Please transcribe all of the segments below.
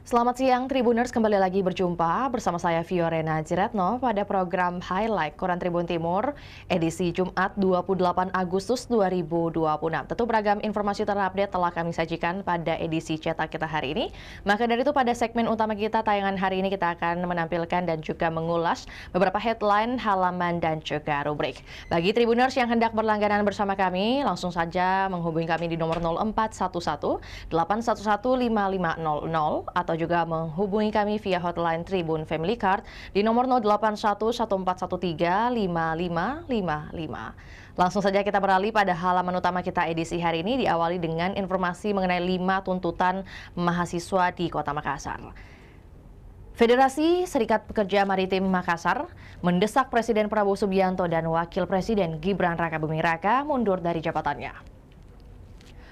Selamat siang Tribuners, kembali lagi berjumpa bersama saya Fiorena Jiratno pada program Highlight Koran Tribun Timur edisi Jumat 28 Agustus 2026. Tentu beragam informasi terupdate telah kami sajikan pada edisi cetak kita hari ini. Maka dari itu pada segmen utama kita tayangan hari ini kita akan menampilkan dan juga mengulas beberapa headline, halaman dan juga rubrik. Bagi Tribuners yang hendak berlangganan bersama kami, langsung saja menghubungi kami di nomor 0411 811 5500 atau juga menghubungi kami via hotline Tribun Family Card di nomor 081141355555. Langsung saja kita beralih pada halaman utama kita edisi hari ini, diawali dengan informasi mengenai 5 tuntutan mahasiswa di Kota Makassar. Federasi Serikat Pekerja Maritim Makassar mendesak Presiden Prabowo Subianto dan Wakil Presiden Gibran Rakabuming Raka mundur dari jabatannya.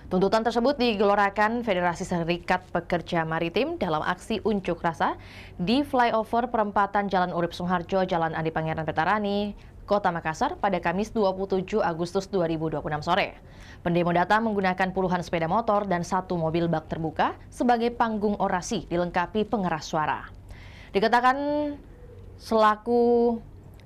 Tuntutan tersebut digelorakan Federasi Serikat Pekerja Maritim dalam aksi unjuk rasa di flyover perempatan Jalan Urip Suharjo, Jalan Adi Pangeran Petarani, Kota Makassar pada Kamis 27 Agustus 2026 sore. Pendemo datang menggunakan puluhan sepeda motor dan 1 mobil bak terbuka sebagai panggung orasi dilengkapi pengeras suara. Dikatakan selaku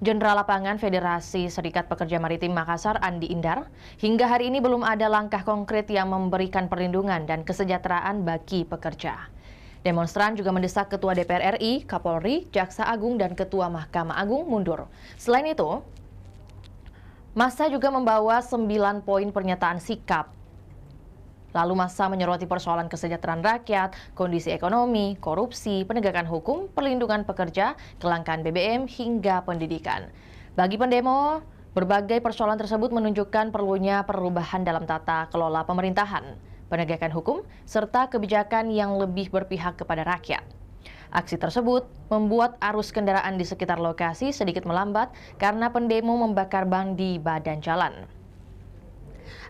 Jenderal Lapangan Federasi Serikat Pekerja Maritim Makassar, Andi Indar, hingga hari ini belum ada langkah konkret yang memberikan perlindungan dan kesejahteraan bagi pekerja. Demonstran juga mendesak Ketua DPR RI, Kapolri, Jaksa Agung, dan Ketua Mahkamah Agung mundur. Selain itu, massa juga membawa 9 poin pernyataan sikap. Lalu massa menyoroti persoalan kesejahteraan rakyat, kondisi ekonomi, korupsi, penegakan hukum, perlindungan pekerja, kelangkaan BBM, hingga pendidikan. Bagi pendemo, berbagai persoalan tersebut menunjukkan perlunya perubahan dalam tata kelola pemerintahan, penegakan hukum, serta kebijakan yang lebih berpihak kepada rakyat. Aksi tersebut membuat arus kendaraan di sekitar lokasi sedikit melambat karena pendemo membakar ban di badan jalan.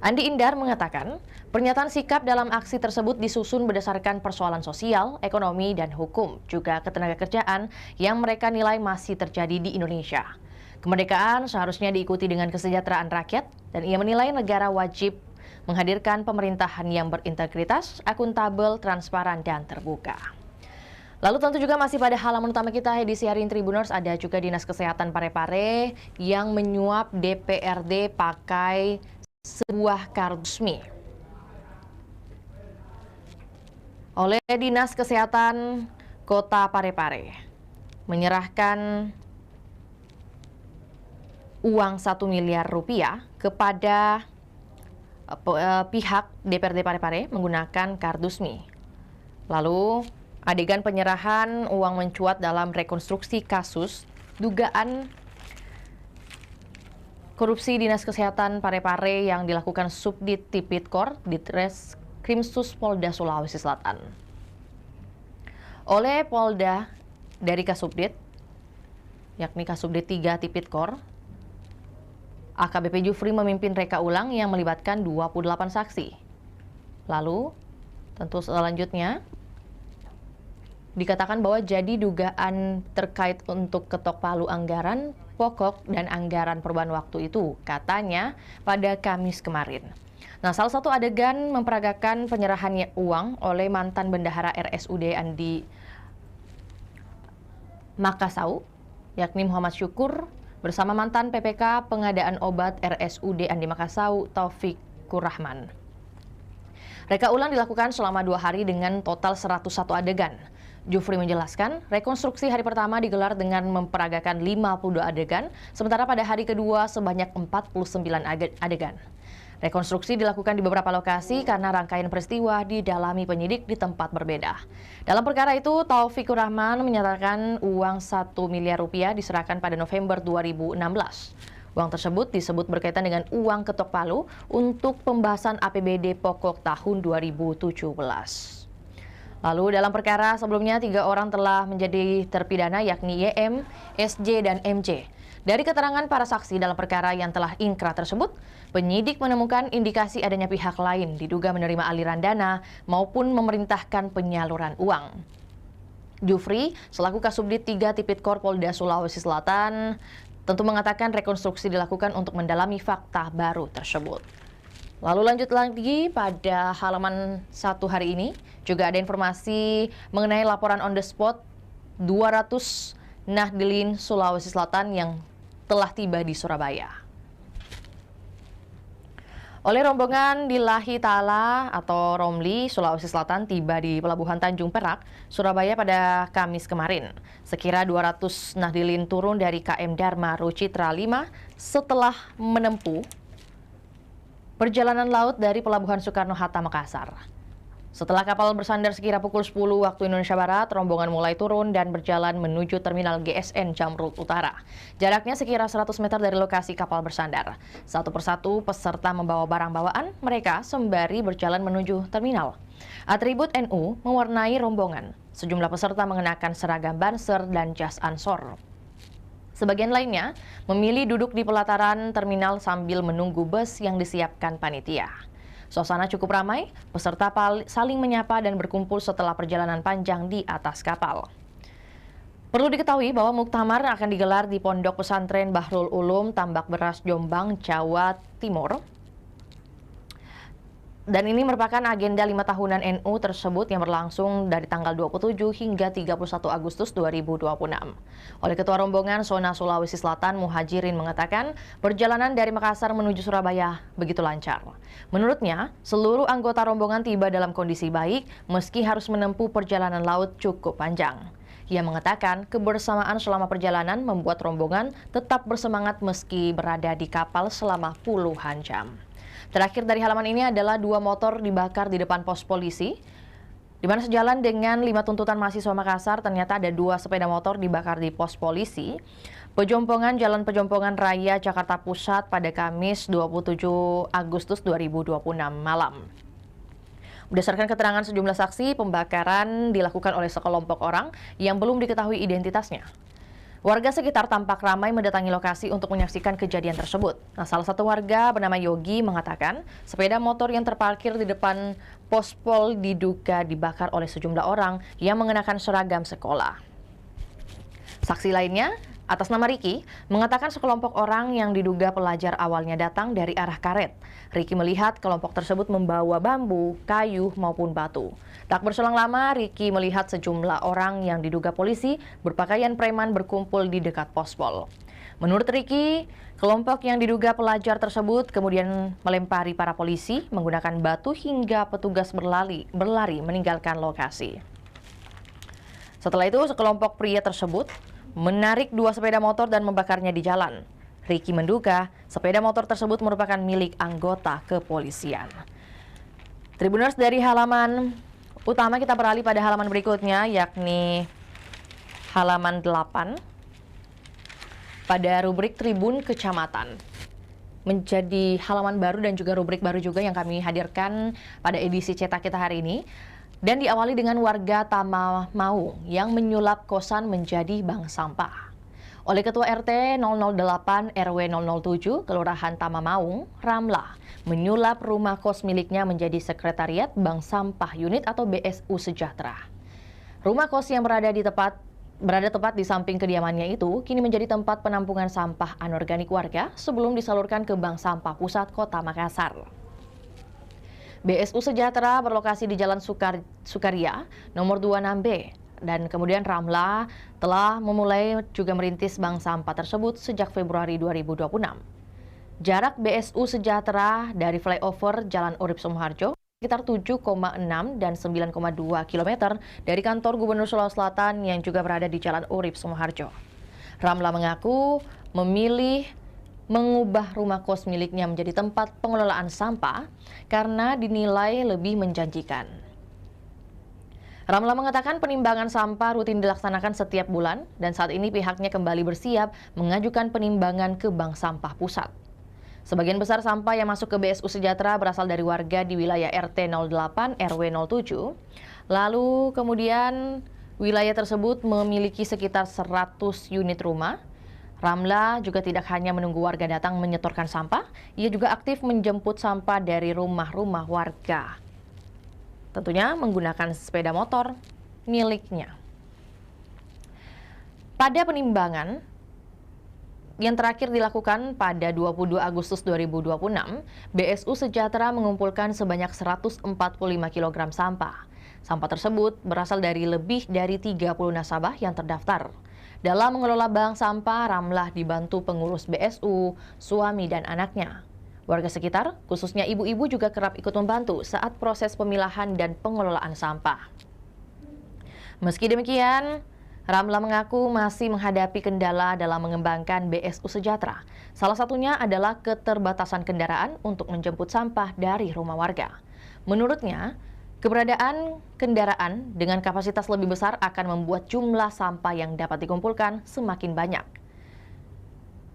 Andi Indar mengatakan, pernyataan sikap dalam aksi tersebut disusun berdasarkan persoalan sosial, ekonomi, dan hukum, juga ketenagakerjaan yang mereka nilai masih terjadi di Indonesia. Kemerdekaan seharusnya diikuti dengan kesejahteraan rakyat, dan ia menilai negara wajib menghadirkan pemerintahan yang berintegritas, akuntabel, transparan, dan terbuka. Lalu tentu juga masih pada halaman utama kita edisi hari ini Tribuners, ada juga Dinas Kesehatan Parepare yang menyuap DPRD pakai sebuah kardus resmi. Oleh Dinas Kesehatan Kota Parepare menyerahkan uang 1 miliar rupiah kepada pihak DPRD Parepare menggunakan kardus resmi. Lalu adegan penyerahan uang mencuat dalam rekonstruksi kasus dugaan korupsi Dinas Kesehatan Parepare yang dilakukan Subdit Tipidkor Ditreskrimsus Polda Sulawesi Selatan. Oleh Polda dari Kasubdit, yakni Kasubdit 3 Tipidkor, AKBP Jufri memimpin reka ulang yang melibatkan 28 saksi. Lalu, tentu selanjutnya, dikatakan bahwa jadi dugaan terkait untuk ketok palu anggaran pokok dan anggaran perubahan waktu itu, katanya pada Kamis kemarin. Nah, salah satu adegan memperagakan penyerahan uang oleh mantan bendahara RSUD Andi Makassau, yakni Muhammad Syukur, bersama mantan PPK pengadaan obat RSUD Andi Makassau, Taufikur Rahman. Reka ulang dilakukan selama 2 hari dengan total 101 adegan. Jufri menjelaskan, rekonstruksi hari pertama digelar dengan memperagakan 52 adegan, sementara pada hari kedua sebanyak 49 adegan. Rekonstruksi dilakukan di beberapa lokasi karena rangkaian peristiwa didalami penyidik di tempat berbeda. Dalam perkara itu, Taufikur Rahman menyatakan uang 1 miliar rupiah diserahkan pada November 2016. Uang tersebut disebut berkaitan dengan uang ketok palu untuk pembahasan APBD pokok tahun 2017. Lalu dalam perkara sebelumnya 3 orang telah menjadi terpidana yakni YM, SJ, dan MJ. Dari keterangan para saksi dalam perkara yang telah ingkrah tersebut, penyidik menemukan indikasi adanya pihak lain diduga menerima aliran dana maupun memerintahkan penyaluran uang. Jufri, selaku Kasubdit 3 Tipidkor Polda Sulawesi Selatan, tentu mengatakan rekonstruksi dilakukan untuk mendalami fakta baru tersebut. Lalu lanjut lagi pada halaman 1 hari ini, juga ada informasi mengenai laporan on the spot 200 Nahdlin Sulawesi Selatan yang telah tiba di Surabaya. Oleh rombongan Lillahi Ta'ala atau Romli, Sulawesi Selatan tiba di Pelabuhan Tanjung Perak, Surabaya pada Kamis kemarin. Sekira 200 Nahdlin turun dari KM Dharma Rucitra 5 setelah menempuh perjalanan laut dari Pelabuhan Soekarno-Hatta, Makassar. Setelah kapal bersandar sekira pukul 10 waktu Indonesia Barat, rombongan mulai turun dan berjalan menuju terminal GSN Jamrut Utara. Jaraknya sekira 100 meter dari lokasi kapal bersandar. Satu persatu peserta membawa barang bawaan mereka sembari berjalan menuju terminal. Atribut NU mewarnai rombongan. Sejumlah peserta mengenakan seragam Banser dan jas Ansor. Sebagian lainnya memilih duduk di pelataran terminal sambil menunggu bus yang disiapkan panitia. Suasana cukup ramai, peserta saling menyapa dan berkumpul setelah perjalanan panjang di atas kapal. Perlu diketahui bahwa muktamar akan digelar di Pondok Pesantren Bahrul Ulum, Tambak Beras, Jombang, Jawa Timur. Dan ini merupakan agenda 5 tahunan NU tersebut yang berlangsung dari tanggal 27 hingga 31 Agustus 2026. Oleh Ketua Rombongan Zona Sulawesi Selatan Muhajirin mengatakan perjalanan dari Makassar menuju Surabaya begitu lancar. Menurutnya, seluruh anggota rombongan tiba dalam kondisi baik meski harus menempuh perjalanan laut cukup panjang. Ia mengatakan kebersamaan selama perjalanan membuat rombongan tetap bersemangat meski berada di kapal selama puluhan jam. Terakhir dari halaman ini adalah 2 motor dibakar di depan pos polisi, di mana sejalan dengan 5 tuntutan mahasiswa Makassar, ternyata ada 2 sepeda motor dibakar di pos polisi Pejompongan Jalan Pejompongan Raya, Jakarta Pusat pada Kamis 27 Agustus 2026 malam. Berdasarkan keterangan sejumlah saksi, pembakaran dilakukan oleh sekelompok orang yang belum diketahui identitasnya. Warga sekitar tampak ramai mendatangi lokasi untuk menyaksikan kejadian tersebut. Nah, salah satu warga bernama Yogi mengatakan sepeda motor yang terparkir di depan pos pol diduga dibakar oleh sejumlah orang yang mengenakan seragam sekolah. Saksi lainnya, atas nama Riki, mengatakan sekelompok orang yang diduga pelajar awalnya datang dari arah karet. Riki melihat kelompok tersebut membawa bambu, kayu, maupun batu. Tak berselang lama, Riki melihat sejumlah orang yang diduga polisi berpakaian preman berkumpul di dekat pospol. Menurut Riki, kelompok yang diduga pelajar tersebut kemudian melempari para polisi menggunakan batu hingga petugas berlari meninggalkan lokasi. Setelah itu, sekelompok pria tersebut menarik 2 sepeda motor dan membakarnya di jalan. Riki menduga sepeda motor tersebut merupakan milik anggota kepolisian. Tribuners, dari halaman utama kita beralih pada halaman berikutnya, yakni halaman 8 pada rubrik Tribun Kecamatan. Menjadi halaman baru dan juga rubrik baru juga yang kami hadirkan pada edisi cetak kita hari ini. Dan diawali dengan warga Tama Maung yang menyulap kosan menjadi bank sampah. Oleh Ketua RT 008 RW 007 Kelurahan Tama Maung, Ramla, menyulap rumah kos miliknya menjadi sekretariat bank sampah unit atau BSU Sejahtera. Rumah kos yang berada tepat di samping kediamannya itu kini menjadi tempat penampungan sampah anorganik warga sebelum disalurkan ke Bank Sampah Pusat Kota Makassar. BSU Sejahtera berlokasi di Jalan Sukaria, nomor 26B, dan kemudian Ramla telah memulai juga merintis bank sampah tersebut sejak Februari 2026. Jarak BSU Sejahtera dari flyover Jalan Urip Sumoharjo sekitar 7,6 dan 9,2 km dari kantor Gubernur Sulawesi Selatan yang juga berada di Jalan Urip Sumoharjo. Ramla mengaku memilih mengubah rumah kos miliknya menjadi tempat pengelolaan sampah karena dinilai lebih menjanjikan. Ramla mengatakan penimbangan sampah rutin dilaksanakan setiap bulan dan saat ini pihaknya kembali bersiap mengajukan penimbangan ke Bank Sampah Pusat. Sebagian besar sampah yang masuk ke BSU Sejahtera berasal dari warga di wilayah RT 08 RW 07. Lalu kemudian wilayah tersebut memiliki sekitar 100 unit rumah. Ramla juga tidak hanya menunggu warga datang menyetorkan sampah, ia juga aktif menjemput sampah dari rumah-rumah warga. Tentunya menggunakan sepeda motor miliknya. Pada penimbangan, yang terakhir dilakukan pada 22 Agustus 2026, BSU Sejahtera mengumpulkan sebanyak 145 kg sampah. Sampah tersebut berasal dari lebih dari 30 nasabah yang terdaftar. Dalam mengelola bank sampah, Ramlah dibantu pengurus BSU, suami dan anaknya. Warga sekitar, khususnya ibu-ibu juga kerap ikut membantu saat proses pemilahan dan pengelolaan sampah. Meski demikian, Ramlah mengaku masih menghadapi kendala dalam mengembangkan BSU Sejahtera. Salah satunya adalah keterbatasan kendaraan untuk menjemput sampah dari rumah warga. Menurutnya, keberadaan kendaraan dengan kapasitas lebih besar akan membuat jumlah sampah yang dapat dikumpulkan semakin banyak.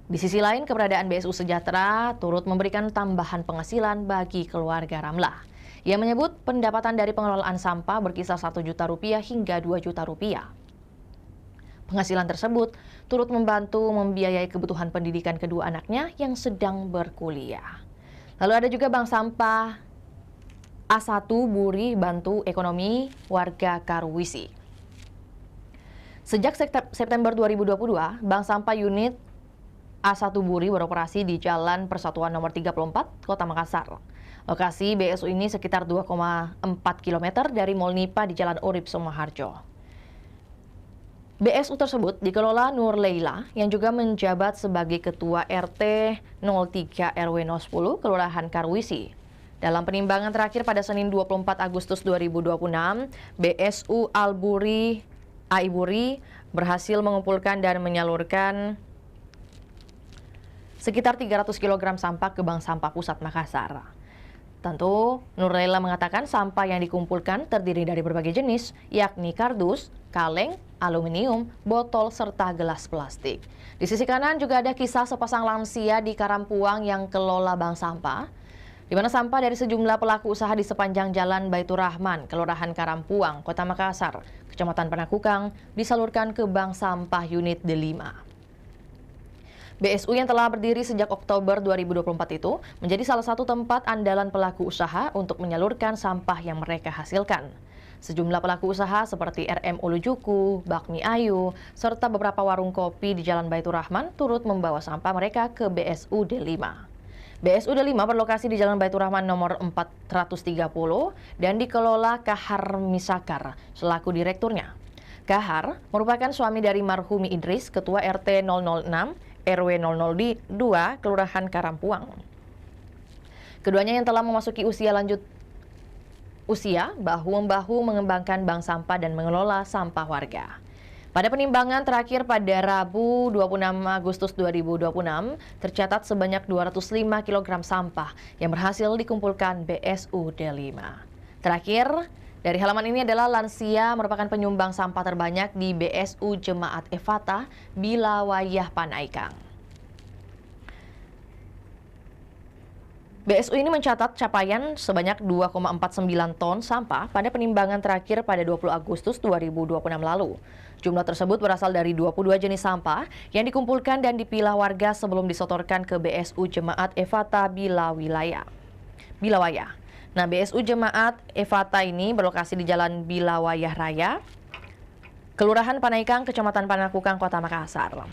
Di sisi lain, keberadaan BSU Sejahtera turut memberikan tambahan penghasilan bagi keluarga Ramlah. Ia menyebut pendapatan dari pengelolaan sampah berkisar 1 juta rupiah hingga 2 juta rupiah. Penghasilan tersebut turut membantu membiayai kebutuhan pendidikan kedua anaknya yang sedang berkuliah. Lalu ada juga bank sampah A1 Buri bantu ekonomi warga Karwisi. Sejak September 2022, bank sampah unit A1 Buri beroperasi di Jalan Persatuan nomor 34, Kota Makassar. Lokasi BSU ini sekitar 2,4 km dari Mall Nipa di Jalan Urip Sumoharjo. BSU tersebut dikelola Nur Leila yang juga menjabat sebagai Ketua RT 03 RW 010 Kelurahan Karwisi. Dalam penimbangan terakhir pada Senin 24 Agustus 2026, BSU Alburi Aiburi berhasil mengumpulkan dan menyalurkan sekitar 300 kg sampah ke Bank Sampah Pusat Makassar. Tentu, Nur Leila mengatakan sampah yang dikumpulkan terdiri dari berbagai jenis, yakni kardus, kaleng, aluminium, botol, serta gelas plastik. Di sisi kanan juga ada kisah sepasang lansia di Karampuang yang kelola bank sampah, di mana sampah dari sejumlah pelaku usaha di sepanjang Jalan Baitur Rahman, Kelurahan Karampuang, Kota Makassar, Kecamatan Panakukang, disalurkan ke Bank Sampah Unit D5. BSU yang telah berdiri sejak Oktober 2024 itu menjadi salah satu tempat andalan pelaku usaha untuk menyalurkan sampah yang mereka hasilkan. Sejumlah pelaku usaha seperti RM Ulujuku, Bakmi Ayu, serta beberapa warung kopi di Jalan Baitur Rahman turut membawa sampah mereka ke BSU D5. BSU D5 berlokasi di Jalan Baitur Rahman nomor 430 dan dikelola Kahar Misakar selaku direkturnya. Kahar merupakan suami dari marhumi Idris, Ketua RT 006 RW 002 Kelurahan Karampuang. Keduanya yang telah memasuki usia lanjut bahu-membahu mengembangkan bank sampah dan mengelola sampah warga. Pada penimbangan terakhir pada Rabu 26 Agustus 2026, tercatat sebanyak 205 kg sampah yang berhasil dikumpulkan BSU D5. Terakhir, dari halaman ini adalah lansia merupakan penyumbang sampah terbanyak di BSU Jemaat Efata Bilawayah Panaikang. BSU ini mencatat capaian sebanyak 2,49 ton sampah pada penimbangan terakhir pada 20 Agustus 2026 lalu. Jumlah tersebut berasal dari 22 jenis sampah yang dikumpulkan dan dipilah warga sebelum disetorkan ke BSU Jemaat Efata Bilawayah. Nah, BSU Jemaat Efata ini berlokasi di Jalan Bilawayah Raya, Kelurahan Panaikang, Kecamatan Panakukang, Kota Makassar.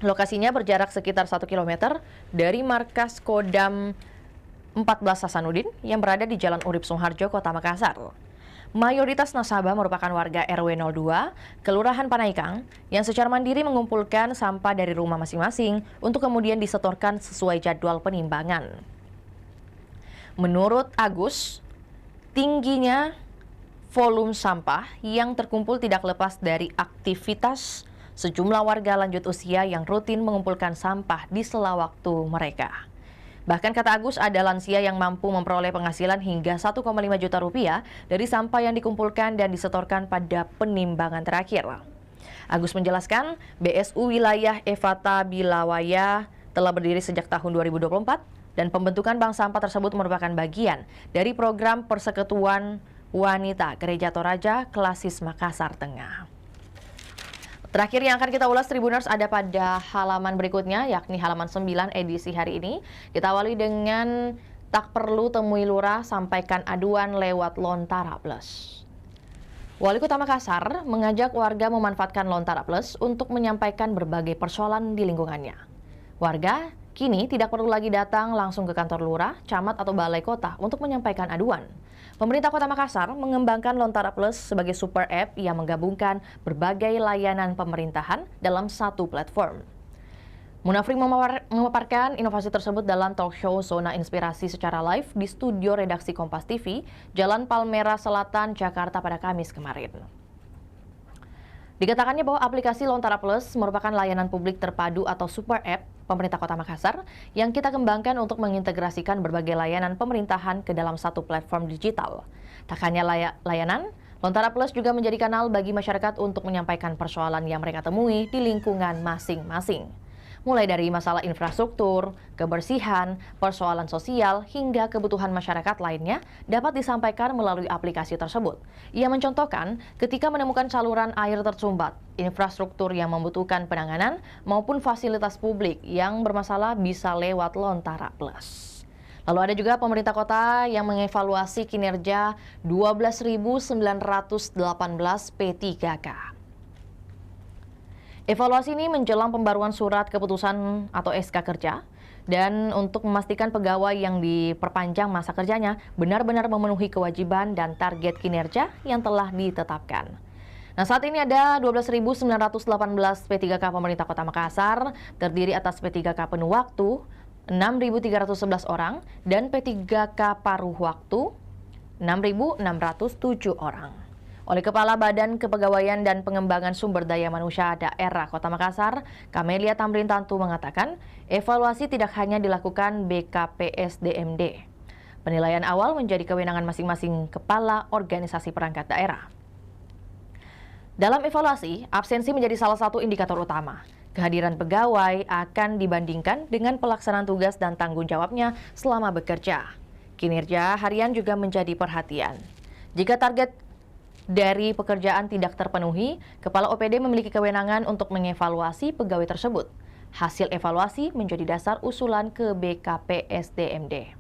Lokasinya berjarak sekitar 1 km dari markas Kodam 14 Hasanuddin yang berada di Jalan Urip Sumoharjo, Kota Makassar. Mayoritas nasabah merupakan warga RW 02, Kelurahan Panaikang, yang secara mandiri mengumpulkan sampah dari rumah masing-masing untuk kemudian disetorkan sesuai jadwal penimbangan. Menurut Agus, tingginya volume sampah yang terkumpul tidak lepas dari aktivitas sejumlah warga lanjut usia yang rutin mengumpulkan sampah di sela waktu mereka. Bahkan kata Agus, ada lansia yang mampu memperoleh penghasilan hingga 1,5 juta rupiah dari sampah yang dikumpulkan dan disetorkan pada penimbangan terakhir. Agus menjelaskan, BSU Wilayah Efata Bilawayah telah berdiri sejak tahun 2024 dan pembentukan bank sampah tersebut merupakan bagian dari program Persekutuan Wanita Gereja Toraja Klasis Makassar Tengah. Terakhir yang akan kita ulas Tribuners ada pada halaman berikutnya, yakni halaman 9 edisi hari ini. Kita awali dengan tak perlu temui lurah, sampaikan aduan lewat Lontara Plus. Wali Kota Makassar mengajak warga memanfaatkan Lontara Plus untuk menyampaikan berbagai persoalan di lingkungannya. Warga kini tidak perlu lagi datang langsung ke kantor lurah, camat atau balai kota untuk menyampaikan aduan. Pemerintah Kota Makassar mengembangkan Lontara Plus sebagai super app yang menggabungkan berbagai layanan pemerintahan dalam satu platform. Munafri memaparkan inovasi tersebut dalam talk show Zona Inspirasi secara live di studio redaksi Kompas TV, Jalan Palmera Selatan, Jakarta pada Kamis kemarin. Dikatakannya bahwa aplikasi Lontara Plus merupakan layanan publik terpadu atau super app pemerintah Kota Makassar yang kita kembangkan untuk mengintegrasikan berbagai layanan pemerintahan ke dalam satu platform digital. Tak hanya layanan, Lontara Plus juga menjadi kanal bagi masyarakat untuk menyampaikan persoalan yang mereka temui di lingkungan masing-masing. Mulai dari masalah infrastruktur, kebersihan, persoalan sosial, hingga kebutuhan masyarakat lainnya dapat disampaikan melalui aplikasi tersebut. Ia mencontohkan ketika menemukan saluran air tersumbat, infrastruktur yang membutuhkan penanganan, maupun fasilitas publik yang bermasalah bisa lewat Lontara Plus. Lalu ada juga pemerintah kota yang mengevaluasi kinerja 12.918 P3K. Evaluasi ini menjelang pembaruan surat keputusan atau SK kerja dan untuk memastikan pegawai yang diperpanjang masa kerjanya benar-benar memenuhi kewajiban dan target kinerja yang telah ditetapkan. Nah, saat ini ada 12.918 P3K pemerintah Kota Makassar, terdiri atas P3K penuh waktu 6.311 orang dan P3K paruh waktu 6.607 orang. Oleh Kepala Badan Kepegawaian dan Pengembangan Sumber Daya Manusia Daerah Kota Makassar, Kamelia Tamrin Tantu mengatakan, evaluasi tidak hanya dilakukan BKPSDMD. Penilaian awal menjadi kewenangan masing-masing kepala organisasi perangkat daerah. Dalam evaluasi, absensi menjadi salah satu indikator utama. Kehadiran pegawai akan dibandingkan dengan pelaksanaan tugas dan tanggung jawabnya selama bekerja. Kinerja harian juga menjadi perhatian. Jika target dari pekerjaan tidak terpenuhi, Kepala OPD memiliki kewenangan untuk mengevaluasi pegawai tersebut. Hasil evaluasi menjadi dasar usulan ke BKPSDMD.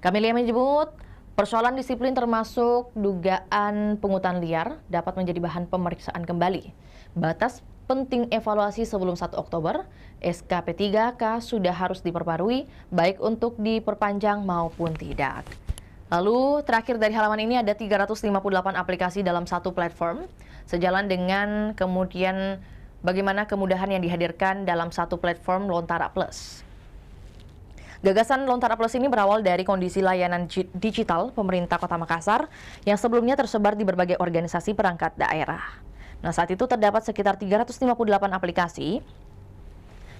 Kamelia menyebut, persoalan disiplin termasuk dugaan pungutan liar dapat menjadi bahan pemeriksaan kembali. Batas penting evaluasi sebelum 1 Oktober, SKP 3K sudah harus diperbarui, baik untuk diperpanjang maupun tidak. Lalu terakhir dari halaman ini ada 358 aplikasi dalam satu platform, sejalan dengan kemudian bagaimana kemudahan yang dihadirkan dalam satu platform Lontara Plus. Gagasan Lontara Plus ini berawal dari kondisi layanan digital pemerintah Kota Makassar yang sebelumnya tersebar di berbagai organisasi perangkat daerah. Nah, saat itu terdapat sekitar 358 aplikasi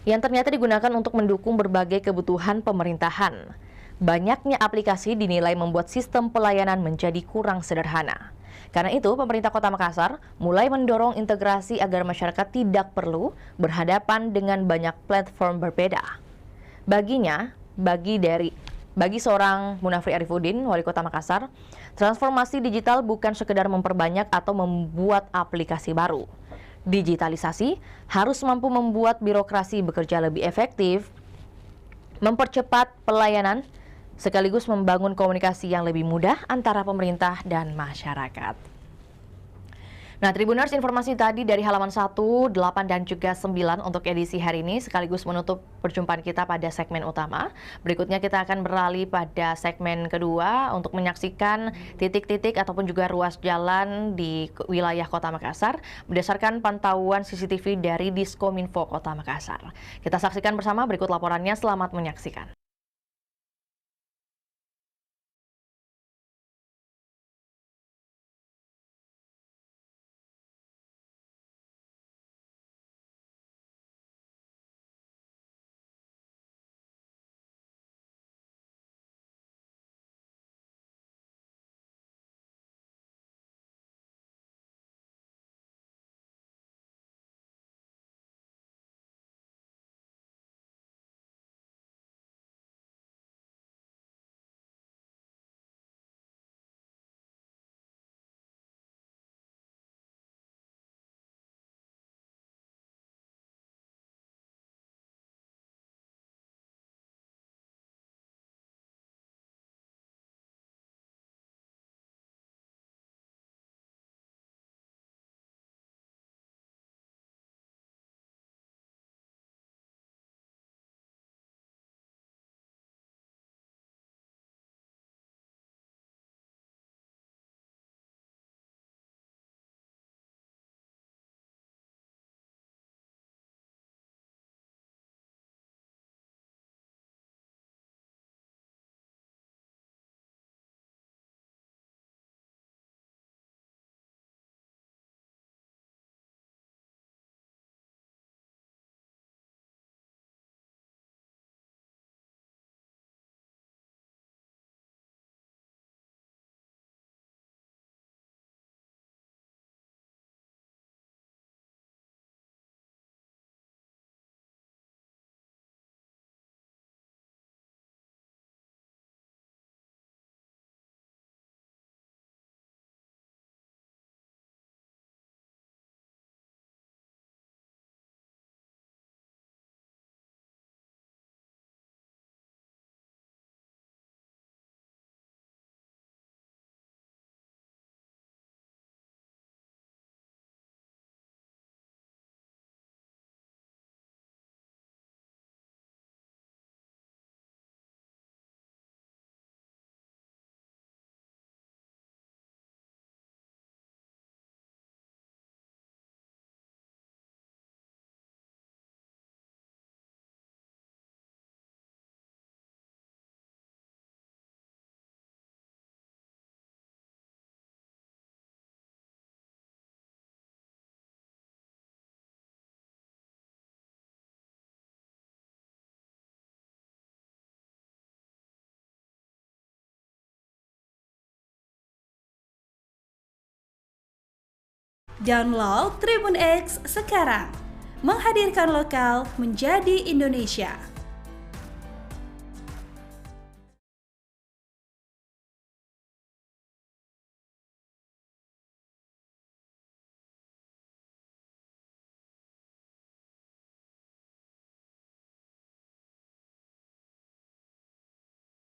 yang ternyata digunakan untuk mendukung berbagai kebutuhan pemerintahan. Banyaknya aplikasi dinilai membuat sistem pelayanan menjadi kurang sederhana. Karena itu, pemerintah Kota Makassar mulai mendorong integrasi agar masyarakat tidak perlu berhadapan dengan banyak platform berbeda. Bagi seorang Munafri Arifuddin, Wali Kota Makassar, transformasi digital bukan sekedar memperbanyak atau membuat aplikasi baru. Digitalisasi harus mampu membuat birokrasi bekerja lebih efektif, mempercepat pelayanan, sekaligus membangun komunikasi yang lebih mudah antara pemerintah dan masyarakat. Nah, Tribuners, informasi tadi dari halaman 1, 8, dan juga 9 untuk edisi hari ini sekaligus menutup perjumpaan kita pada segmen utama. Berikutnya kita akan beralih pada segmen kedua untuk menyaksikan titik-titik ataupun juga ruas jalan di wilayah Kota Makassar berdasarkan pantauan CCTV dari Diskominfo Kota Makassar. Kita saksikan bersama berikut laporannya, selamat menyaksikan. Download Tribun X sekarang. Menghadirkan lokal menjadi Indonesia.